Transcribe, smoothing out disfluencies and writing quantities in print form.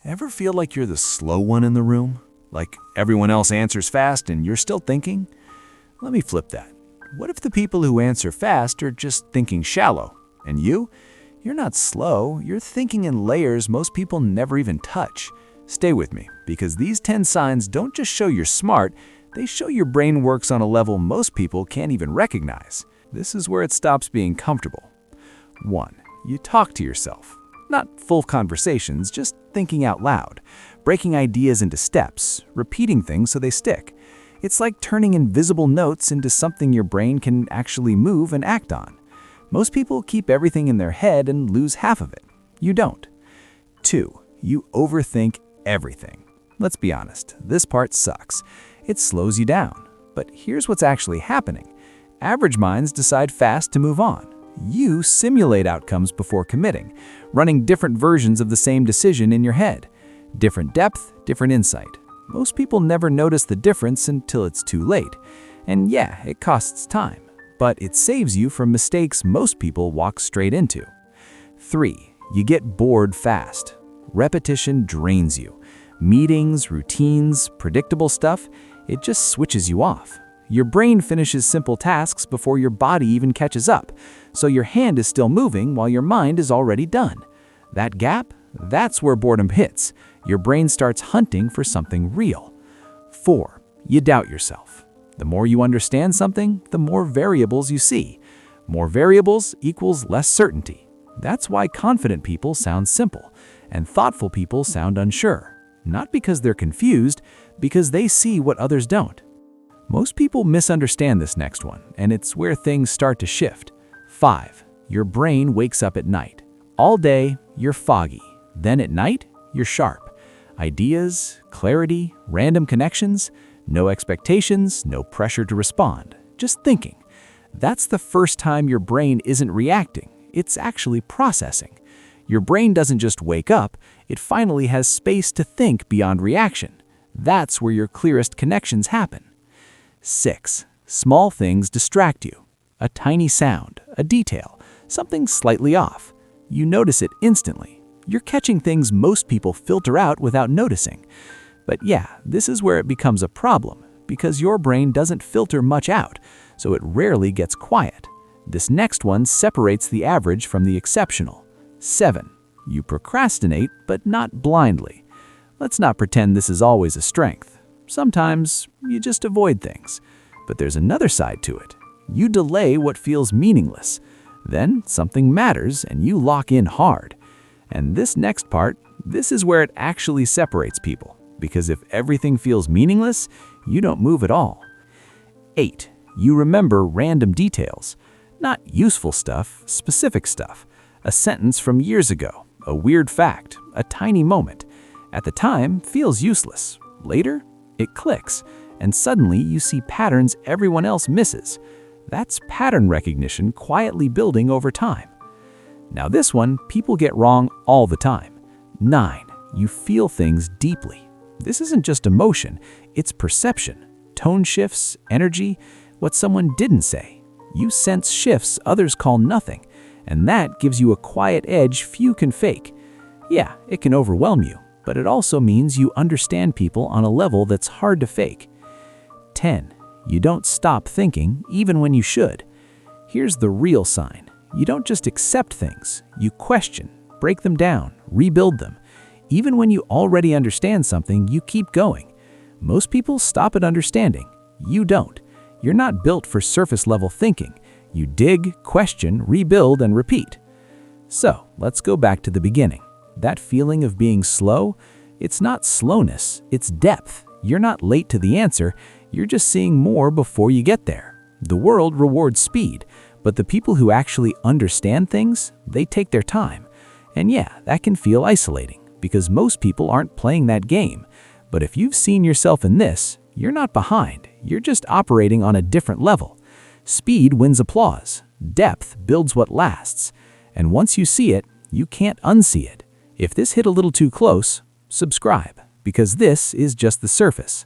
Ever feel like you're the slow one in the room? Like everyone else answers fast and you're still thinking? Let me flip that. What if the people who answer fast are just thinking shallow? And you're not slow, you're thinking in layers most people never even touch. Stay with me, because these 10 signs don't just show you're smart, they show your brain works on a level most people can't even recognize. This is where it stops being comfortable. 1. You talk to yourself. Not full conversations, just thinking out loud, breaking ideas into steps, repeating things so they stick. It's like turning invisible notes into something your brain can actually move and act on. Most people keep everything in their head and lose half of it. You don't. 2. You overthink everything. Let's be honest, this part sucks. It slows you down. But here's what's actually happening. Average minds decide fast to move on. You simulate outcomes before committing, running different versions of the same decision in your head. Different depth, different insight. Most people never notice the difference until it's too late. And yeah, it costs time, but it saves you from mistakes most people walk straight into. 3. You get bored fast. Repetition drains you. Meetings, routines, predictable stuff, it just switches you off. Your brain finishes simple tasks before your body even catches up, so your hand is still moving while your mind is already done. That gap, that's where boredom hits. Your brain starts hunting for something real. 4. You doubt yourself. The more you understand something, the more variables you see. More variables equals less certainty. That's why confident people sound simple, and thoughtful people sound unsure. Not because they're confused, because they see what others don't. Most people misunderstand this next one, and it's where things start to shift. 5. Your brain wakes up at night. All day, you're foggy. Then at night, you're sharp. Ideas, clarity, random connections, no expectations, no pressure to respond. Just thinking. That's the first time your brain isn't reacting. It's actually processing. Your brain doesn't just wake up, it finally has space to think beyond reaction. That's where your clearest connections happen. 6. Small things distract you. A tiny sound, a detail, something slightly off. You notice it instantly. You're catching things most people filter out without noticing. But yeah, this is where it becomes a problem, because your brain doesn't filter much out, so it rarely gets quiet. This next one separates the average from the exceptional. 7. You procrastinate, but not blindly. Let's not pretend this is always a strength. Sometimes you just avoid things. But there's another side to it. You delay what feels meaningless. Then something matters and you lock in hard. And this next part, this is where it actually separates people. Because if everything feels meaningless, you don't move at all. 8. You remember random details. Not useful stuff, specific stuff. A sentence from years ago, a weird fact, a tiny moment. At the time, feels useless. Later, it clicks, and suddenly you see patterns everyone else misses. That's pattern recognition quietly building over time. Now this one, people get wrong all the time. 9. You feel things deeply. This isn't just emotion, it's perception. Tone shifts, energy, what someone didn't say. You sense shifts others call nothing, and that gives you a quiet edge few can fake. Yeah, it can overwhelm you, but it also means you understand people on a level that's hard to fake. 10. You don't stop thinking, even when you should. Here's the real sign. You don't just accept things. You question, break them down, rebuild them. Even when you already understand something, you keep going. Most people stop at understanding. You don't. You're not built for surface-level thinking. You dig, question, rebuild, and repeat. So, let's go back to the beginning. That feeling of being slow, it's not slowness, it's depth. You're not late to the answer, you're just seeing more before you get there. The world rewards speed, but the people who actually understand things, they take their time. And yeah, that can feel isolating, because most people aren't playing that game. But if you've seen yourself in this, you're not behind, you're just operating on a different level. Speed wins applause, depth builds what lasts. And once you see it, you can't unsee it. If this hit a little too close, subscribe, because this is just the surface.